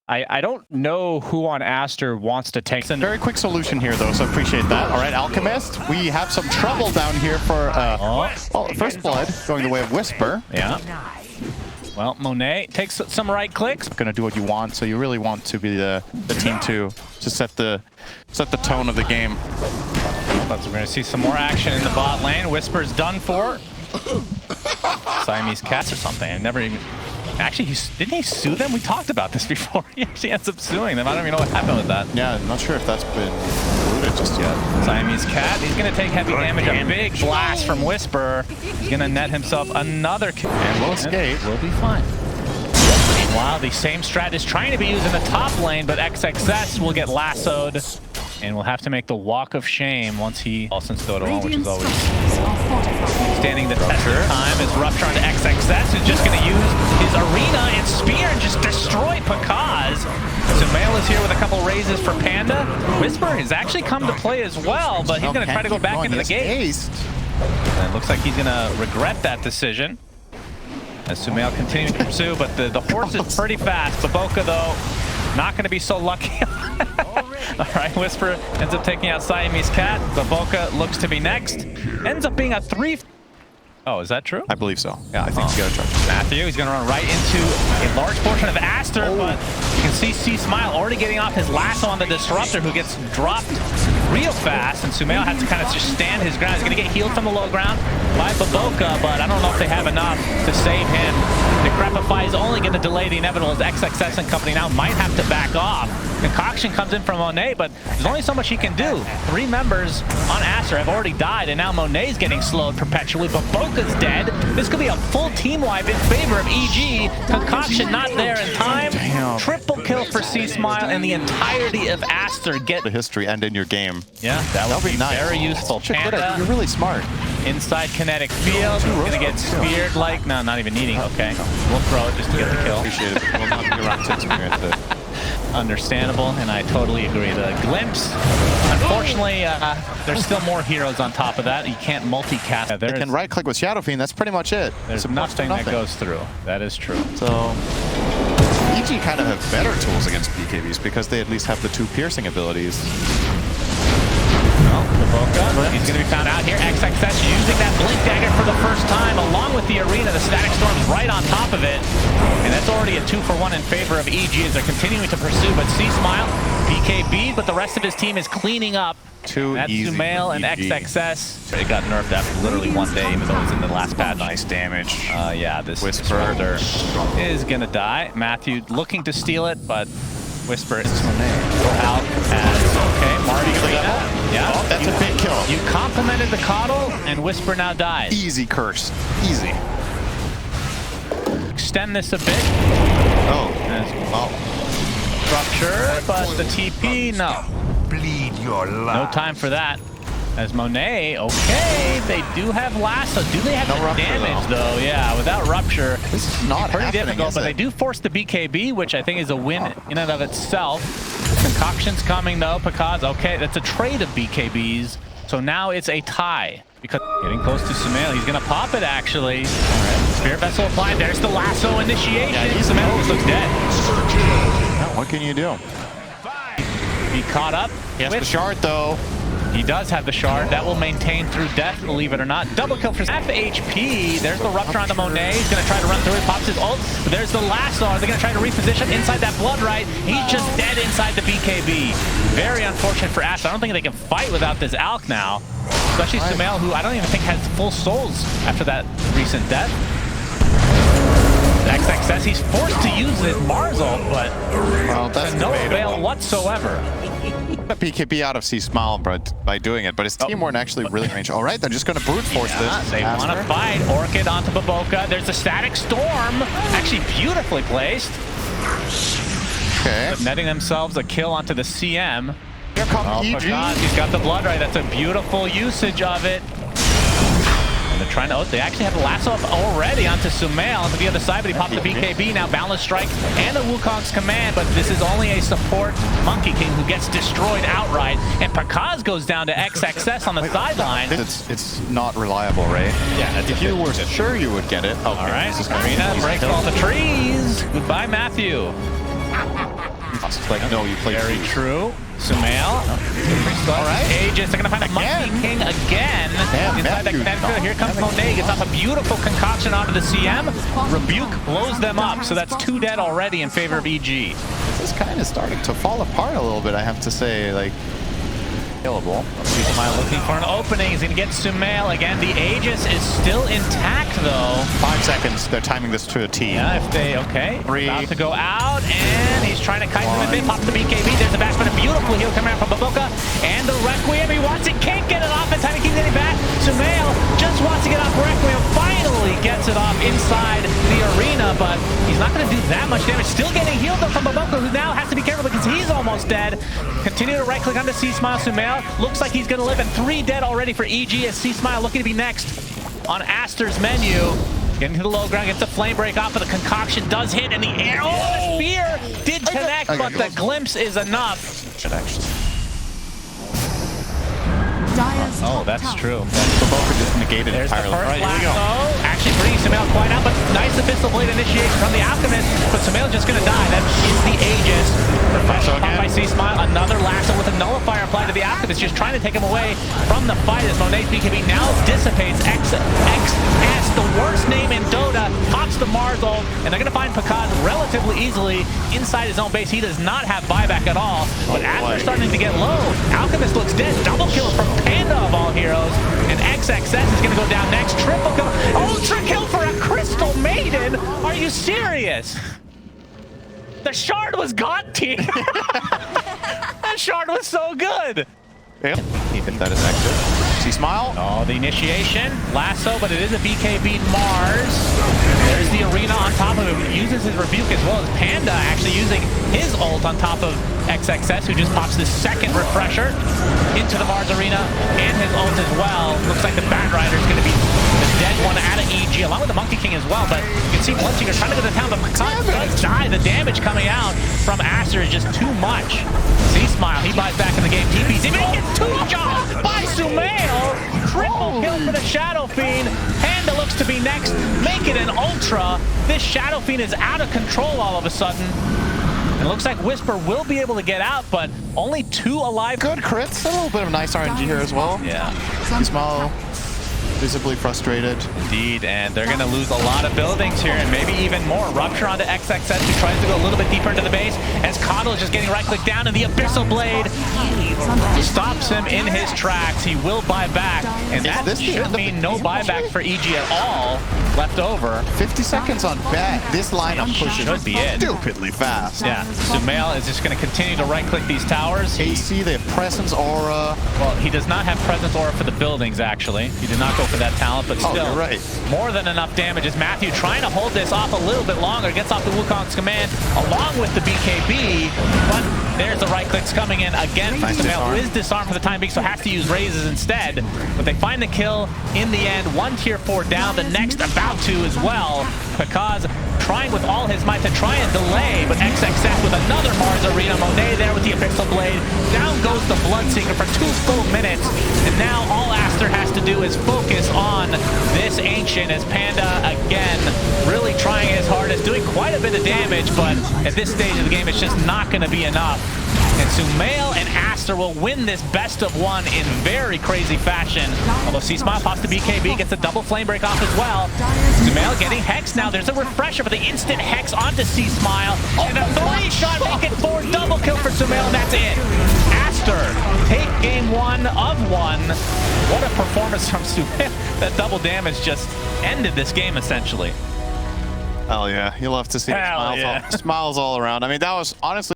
I don't know who on Aster wants to take. Very quick solution here, though, so appreciate that. All right, Alchemist, we have some trouble down here for First Blood going the way of Whisper. Yeah. Well, Monet takes some right clicks. Going to do what you want, so you really want to be the team to set the tone of the game. But we're going to see some more action in the bot lane. Whisper's done for. Siamese cats or something. I never even... Actually, didn't he sue them? We talked about this before. He actually ends up suing them. I don't even know what happened with that. Yeah, I'm not sure if that's been included just yet. Siamese cat. He's going to take heavy damage. A big blast from Whisper. He's going to net himself another kill. And will escape. We'll be fine. Meanwhile, the same strat is trying to be used in the top lane, but XXS will get lassoed. And we'll have to make the walk of shame once he... since Dota 1, which is always standing the test of time, is Rupture onto XXS, who's just going to use his arena and spear and just destroy Pakaz. Sumail is here with a couple raises for Panda. Whisper has actually come to play as well, but he's going to try to go back into the gate. And it looks like he's going to regret that decision. As Sumail continues to pursue, but the horse is pretty fast. Baboka, though, not going to be so lucky. All right, Whisper ends up taking out Siamese Cat. Baboka looks to be next. Ends up being a 3... Oh, is that true? I believe so. Yeah, I think he's got to charge. Matthew, he's going to run right into a large portion of Aster, but you can see C-Smile already getting off his lasso on the Disruptor, who gets dropped real fast, and Sumail has to kind of just stand his ground. He's going to get healed from the low ground by Baboka, but I don't know if they have enough to save him. Decrepify is only going to delay the inevitable as XXS and company now might have to back off. Concoction comes in from Monet, but there's only so much he can do. 3 members on Aster have already died, and now Monet's getting slowed perpetually. Baboka's dead. This could be a full team wipe in favor of EG. Concoction not there in time. Damn. Triple kill for C-Smile, and the entirety of Aster get the history and in your game. Yeah, that would be nice. Very useful. Panda, you're really smart. Inside kinetic field, gonna get speared like... No, not even needing. Okay, we'll throw it just to get the kill. Appreciate it, but we'll not be around to experience it. Understandable, and I totally agree. The glimpse, unfortunately, there's still more heroes on top of that. You can't multicast. They can right-click with Shadow Fiend. That's pretty much it. There's nothing that goes through. That is true. So, EG kind of have better tools against BKBs because they at least have the 2 piercing abilities. He's going to be found out here. XXS using that Blink Dagger for the first time, along with the arena. The Static Storm's right on top of it. And that's already a 2-for-1 in favor of EG as they're continuing to pursue. But C-Smile, BKB, but the rest of his team is cleaning up. That's Sumail and XXS. It got nerfed after literally 1 day, even though it was in the last patch. Nice damage. Yeah, this Whisper is going to die. Matthew looking to steal it, but Whisper is out as okay. Marty Arena. Yeah, that's a big kill. You complimented the Coddle, and Whisper now dies. Easy curse. Easy. Extend this a bit. Rupture, but the TP, no. Bleed your life. No time for that. As Monet, okay, they do have lasso. Do they have the damage though? Yeah, without Rupture, this is not pretty difficult. But they do force the BKB, which I think is a win in and of itself. Concoction's coming though. Pakaz, okay, that's a trade of BKBs. So now it's a tie. Because getting close to Sumail, he's gonna pop it actually. All right. Spirit Vessel applied. There's the lasso initiation. Yeah, Sumail looks dead. Yeah, what can you do? He caught up. He has the shard though. He does have the shard. That will maintain through death, believe it or not. Double kill for half HP. There's the Rupture onto Monet. He's going to try to run through it. Pops his ult. But there's the lasso. Are they going to try to reposition inside that Blood Right? He's just dead inside the BKB. Very unfortunate for Ash. I don't think they can fight without this Alk now. Especially Sumail, who I don't even think has full souls after that recent death. XXS, he's forced to use his Mars ult, but that's no avail whatsoever. BKB out of C-Smile by doing it, but his team weren't actually really range. All right, they're just going to brute force this. They want to fight. Orchid onto Baboka. There's the Static Storm, actually beautifully placed. Okay. But netting themselves a kill onto the CM. Here comes EG. He's got the Blood Right. That's a beautiful usage of it. And they're trying to, they actually have a lasso up already onto Sumail on the other side, but he popped the BKB, now Boundless Strike and the Wukong's Command, but this is only a support Monkey King who gets destroyed outright, and Pakaz goes down to XXS on the sideline. It's not reliable, right? Yeah, if you were sure you would get it. Okay. All right, Arena breaks all the trees. Goodbye, Matthew. like, no, you played Very Siege. true. Sumail. All right. Aegis. They're going to find a Monkey King again. Damn, Inside the Matthew. connector. Here comes Monet. Gets off a beautiful concoction onto the CM. Rebuke blows them up. So that's 2 dead already in favor of EG. This is kind of starting to fall apart a little bit, I have to say. Like, killable. Sumail looking for an opening. He's going to get Sumail again. The Aegis is still intact, though. 5 seconds. They're timing this to a T. Yeah, if they, okay. 3. About to go out, and he's trying to kite them a bit. Pops the BKB. There's a bash, but a beautiful heal coming out from Baboka. And the Requiem. He wants it. Can't get it off in time. He keeps getting back. Sumail just wants to get off Requiem. Finally gets it off inside the arena, but he's not going to do that much damage. Still getting healed though from Baboka, who now has to be careful because he's almost dead. Continue to right-click onto C-Smile. Sumail looks like he's going to live, and 3 dead already for EG as C-Smile looking to be next on Aster's menu. Getting to the low ground, gets a flame break off, but the concoction does hit in the air. Oh, the spear did connect, but the glimpse is enough. Should actually. Oh, that's true. Baboka just negated There's the entirely. first lasso. Actually bringing Sumail quite out, but nice Abyssal Blade initiation from the Alchemist. But Sumail just going to die. That is the Aegis. Professional pop by C-Smile. Another lasso with a nullifier applied to the Alchemist, just trying to take him away from the fight as Monet's BKB now dissipates. XS, the worst name in Dota, pops the Mars ult, and they're going to find Pakaz relatively easily inside his own base. He does not have buyback at all, but Aster's starting to get low. Alchemist looks dead. Double kill from Panda of all heroes, and XXS is going to go down next. Triple kill. Ultra kill for a Crystal Maiden. Are you serious? The shard was God tier. That shard was so good. Yep. Even that is active. C-Smile. Oh, the initiation. Lasso, but it is a BKB Mars. There's the arena on top of him. He uses his rebuke as well as Panda actually using his ult on top of XXS, who just pops the second refresher into the Mars arena and his ult as well. Looks like the Batrider is going to be the dead one out of EG, along with the Monkey King as well. But you can see Bloodseeker trying to go to town, but Pakaz does die. The damage coming out from Aster is just too much. C-Smile, he buys back in the game. TP's even gets 2 shots by Sumail. Triple kill for the Shadow Fiend. Panda looks to be next. Make it an Ultra. This Shadow Fiend is out of control all of a sudden. It looks like Whisper will be able to get out, but only 2 alive. Good crits. A little bit of nice RNG here as well. Yeah. C-Smile visibly frustrated. Indeed, and they're going to lose a lot of buildings here, and maybe even more. Rupture onto XXS, who tries to go a little bit deeper into the base, as Coddle is just getting right-click down, and the Abyssal Blade stops him in his tracks. He will buy back, and that should mean no buyback for EG at all left over. 50 seconds on bat. This lineup pushes Should be it. stupidly fast. Yeah, Sumail is just going to continue to right-click these towers. AC, they have Presence, Aura. Well, he does not have Presence Aura for the buildings, actually. He did not go for that talent, but still, you're right. more than enough damage. As Matthew trying to hold this off a little bit longer, gets off the Wukong's command along with the BKB, but there's the right clicks coming in again from Sumail, who is disarmed for the time being, so has to use raises instead. But they find the kill in the end. 1 tier 4 down, the next about to as well. Pakaz trying with all his might to try and delay, but XXS with another Mars Arena. Monet there with the Abyssal Blade. Down goes the Bloodseeker for 2 full minutes, and now all Aster has to do is focus on this Ancient as Panda again really trying his hardest, doing quite a bit of damage, but at this stage of the game it's just not going to be enough. And Sumail and Aster will win this best of 1 in very crazy fashion. Although C-Smile pops the BKB, gets a double flame break off as well. Sumail getting Hex now. There's a refresher for the instant Hex onto C-Smile. And a 3-shot make it 4. Double kill for Sumail, and that's it. Aster take game 1 of 1. What a performance from Sumail. That double damage just ended this game essentially. Hell yeah. You'll have to see Hell yeah. smiles all around. I mean, that was honestly